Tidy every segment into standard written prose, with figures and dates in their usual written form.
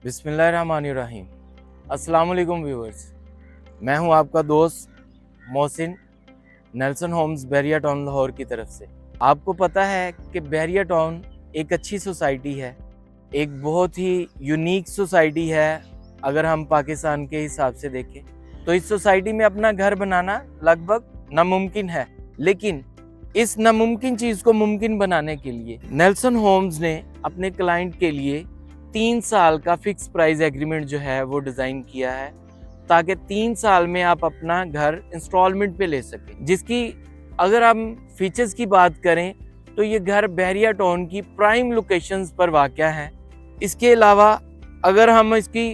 बिस्मिल्लाहिर्रहमानिर्रहीम। अस्सलाम वालेकुम व्यूअर्स, मैं हूं आपका दोस्त मोहसिन, नेल्सन होम्स बहरिया टाउन लाहौर की तरफ से। आपको पता है कि बहरिया टाउन एक अच्छी सोसाइटी है, एक बहुत ही यूनिक सोसाइटी है। अगर हम पाकिस्तान के हिसाब से देखें तो इस सोसाइटी में अपना घर बनाना लगभग नामुमकिन है, लेकिन इस नामुमकिन चीज़ को मुमकिन बनाने के लिए नेल्सन होम्स ने अपने क्लाइंट के लिए 3 साल का फिक्स प्राइस एग्रीमेंट जो है वो डिज़ाइन किया है, ताकि 3 साल में आप अपना घर इंस्टॉलमेंट पे ले सकें। जिसकी अगर हम फीचर्स की बात करें तो ये घर बहरिया टाउन की प्राइम लोकेशंस पर वाक़या है। इसके अलावा अगर हम इसकी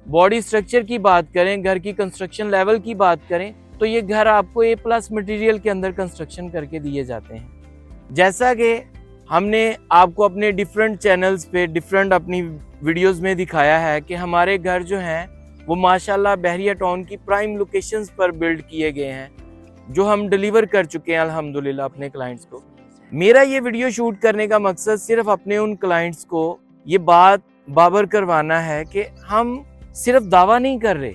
बॉडी स्ट्रक्चर की बात करें, घर की कंस्ट्रक्शन लेवल की बात करें, तो ये घर आपको A+ मटेरियल के अंदर कंस्ट्रक्शन करके दिए जाते हैं। जैसा कि हमने आपको अपने डिफरेंट चैनल्स पे डिफरेंट अपनी वीडियोस में दिखाया है कि हमारे घर जो हैं वो माशाल्लाह बहरिया टाउन की प्राइम लोकेशंस पर बिल्ड किए गए हैं, जो हम डिलीवर कर चुके हैं अल्हम्दुलिल्लाह अपने क्लाइंट्स को। मेरा ये वीडियो शूट करने का मकसद सिर्फ अपने उन क्लाइंट्स को ये बात बाबर करवाना है कि हम सिर्फ दावा नहीं कर रहे,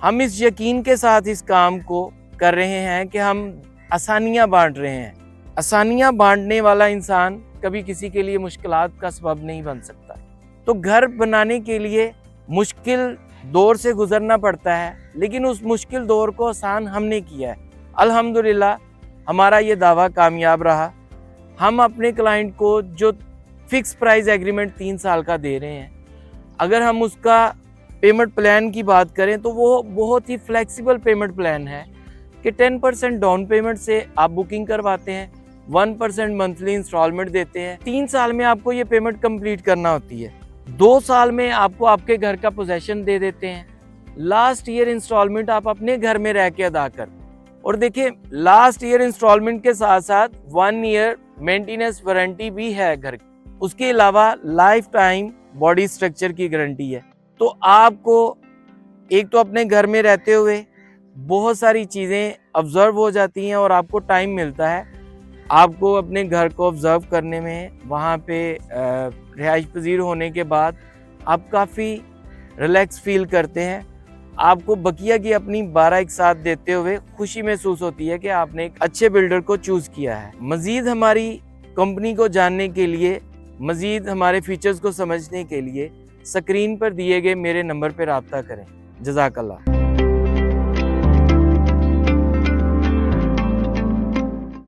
हम इस यकीन के साथ इस काम को कर रहे हैं कि हम आसानियाँ बांट रहे हैं। आसानियाँ बांटने वाला इंसान कभी किसी के लिए मुश्किलात का सबब नहीं बन सकता। तो घर बनाने के लिए मुश्किल दौर से गुजरना पड़ता है, लेकिन उस मुश्किल दौर को आसान हमने किया है। अल्हम्दुलिल्लाह हमारा ये दावा कामयाब रहा। हम अपने क्लाइंट को जो फिक्स प्राइस एग्रीमेंट 3 साल का दे रहे हैं, अगर हम उसका पेमेंट प्लान की बात करें तो वो बहुत ही फ्लेक्सिबल पेमेंट प्लान है कि 10% डाउन पेमेंट से आप बुकिंग करवाते हैं, 1% मंथली इंस्टॉलमेंट देते हैं। 3 साल में आपको ये पेमेंट कंप्लीट करना होती है। 2 साल में आपको आपके घर का पोजेशन दे देते हैं। लास्ट ईयर इंस्टॉलमेंट आप अपने घर में रह के अदा कर। और देखिए, लास्ट ईयर इंस्टॉलमेंट के साथ साथ 1 ईयर मेंटेनेंस वारंटी भी है घर की। उसके अलावा लाइफ टाइम बॉडी स्ट्रक्चर की गारंटी है। तो आपको एक तो अपने घर में रहते हुए बहुत सारी चीज़ें ऑब्जर्व हो जाती हैं और आपको टाइम मिलता है आपको अपने घर को ऑब्जर्व करने में। वहाँ पे रिहाइश पजीर होने के बाद आप काफ़ी रिलैक्स फील करते हैं। आपको बकिया की अपनी 12 एक साथ देते हुए खुशी महसूस होती है कि आपने एक अच्छे बिल्डर को चूज़ किया है। मज़ीद हमारी कंपनी को जानने के लिए, मज़ीद हमारे फीचर्स को समझने के लिए स्क्रीन पर दिए गए मेरे नंबर पर रब्ता करें। जज़ाकल्लाह।